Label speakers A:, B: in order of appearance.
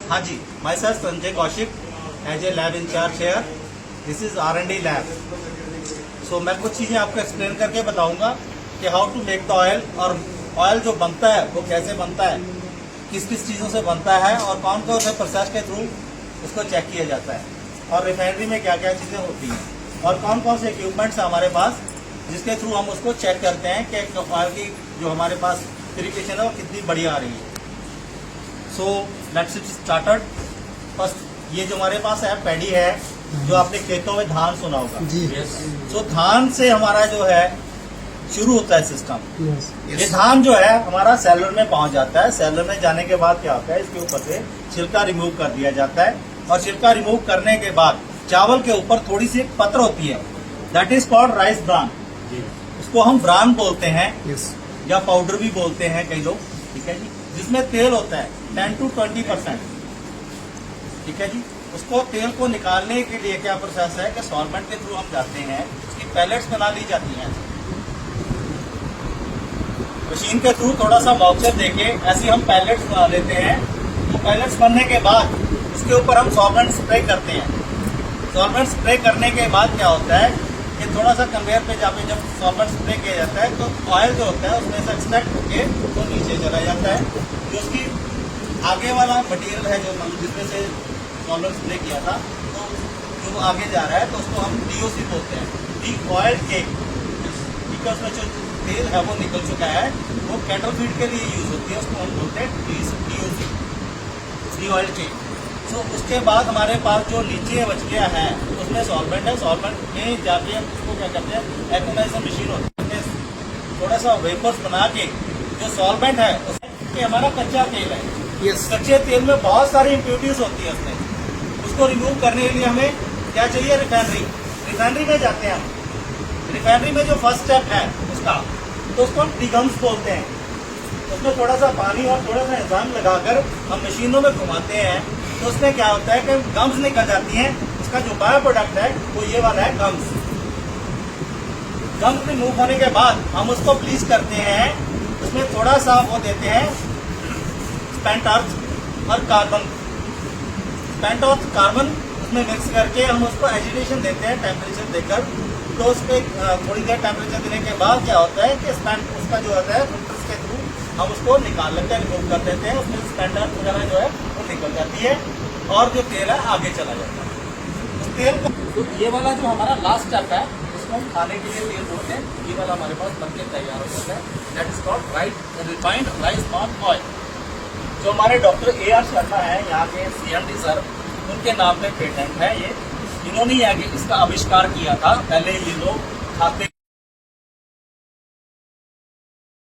A: हाँ जी, myself Sanjay Kaushik as a lab in charge here. This is R&D lab. So मैं कुछ चीज़ें आपको एक्सप्लेन करके बताऊंगा कि how to make the oil, और ऑयल जो बनता है वो कैसे बनता है, किस किस चीज़ों से बनता है, और कौन कौन से प्रोसेस के थ्रू उसको चेक किया जाता है, और रिफाइनरी में क्या क्या चीज़ें होती हैं, और कौन कौन से इक्विपमेंट्स हैं हमारे पास जिसके थ्रू हम उसको चेक करते हैं कि ऑयल की जो हमारे पास प्यूरिफिकेशन है वो कितनी बढ़िया आ रही है। So let's it started. First ये जो हमारे पास है पैडी है, जो आपने खेतों में धान सुना होगा
B: जी।
A: सो धान से हमारा जो है शुरू होता है सिस्टम। ये धान जो है हमारा सेलर में पहुंच जाता है। सेलर में जाने के बाद क्या होता है, इसके ऊपर से छिलका रिमूव कर दिया जाता है, और छिलका रिमूव करने के बाद चावल के ऊपर थोड़ी सी एक पत्र होती है, that is called rice bran. उसको हम ब्रान बोलते हैं या पाउडर भी बोलते हैं कई लोग, ठीक है जी, जिसमें तेल होता है 10 to 20%, ठीक है जी। उसको तेल को निकालने के लिए क्या प्रोसेस है कि सॉल्वेंट के थ्रू हम जाते हैं, उसकी पैलेट्स बना ली जाती हैं मशीन के थ्रू, थोड़ा सा मॉइस्चर देके ऐसी हम पैलेट्स बना लेते हैं। तो पैलेट्स बनने के बाद उसके ऊपर हम सॉल्वेंट स्प्रे करते हैं। सॉल्वेंट स्प्रे करने के बाद क्या होता है कि थोड़ा सा कन्वेयर पे जाके जब सॉल्वेंट स्प्रे किया जाता है तो ऑयल जो होता है उसमें से एक्सट्रैक्ट होके तो नीचे चला जाता है। जो उसकी आगे वाला मटेरियल है जो जिसमें से सॉल्वेंट स्प्रे किया था, तो जो आगे जा रहा है तो उसको हम DOC बोलते हैं, डी ऑयल केक, ठीक है। उसमें जो तेल है वो निकल चुका है, वो कैटल फीड के लिए यूज होती है, उसको हम बोलते हैं DOC, डी ऑयल केक। तो उसके बाद हमारे पास जो नीचे बच गया है उसमें सॉल्वेंट है। सॉल्वेंट में जाके हम उसको क्या करते हैं, एटोमाइजर मशीन होती है, थोड़ा सा वेपर्स बना के जो सॉल्वेंट है उसमें हमारा कच्चा तेल है। कच्चे तेल में बहुत सारी इम्प्योरिटीज होती है उसमें, उसको रिमूव करने के लिए हमें क्या चाहिए, रिफाइनरी। रिफाइनरी में जाते हैं हम। रिफाइनरी में जो फर्स्ट स्टेप है उसका, तो उसको हम डिगम्स बोलते हैं। उसमें थोड़ा सा पानी और थोड़ा सा एंजाइम लगाकर हम मशीनों में घुमाते हैं, तो उसमें क्या होता है कि गम्स निकल जाती हैं। उसका जो बायो प्रोडक्ट है वो ये वाला है, गम्स। गम्स रिमूव होने के बाद हम उसको ब्लीच करते हैं, उसमें थोड़ा सा वो देते हैं स्पेंट अर्थ और कार्बन। स्पेंट अर्थ कार्बन उसमें मिक्स करके हम उसको एजिटेशन देते हैं टेम्परेचर देकर। तो उस पर थोड़ी देर टेम्परेचर देने के बाद क्या होता है कि स्पेंट उसका जो होता है फिल्टर्स के थ्रू हम उसको निकाल लेते हैं, रिमूव कर देते हैं। उसमें स्पेंट अर्थ वगैरह जो है वो निकल जाती है, और जो तेल है आगे चला जाता है। उस तेल को, तो ये वाला जो हमारा लास्ट स्टेप है उसको हम खाने के लिए तेल बोलते हैं। ये वाला हमारे पास बनके तैयार हो जाता है, that is called refined rice bran oil. जो हमारे डॉक्टर AR शर्मा है यहाँ के CMD सर, उनके नाम पे पेटेंट है ये। इन्होंने आगे इसका आविष्कार किया था। पहले ये लोग खाते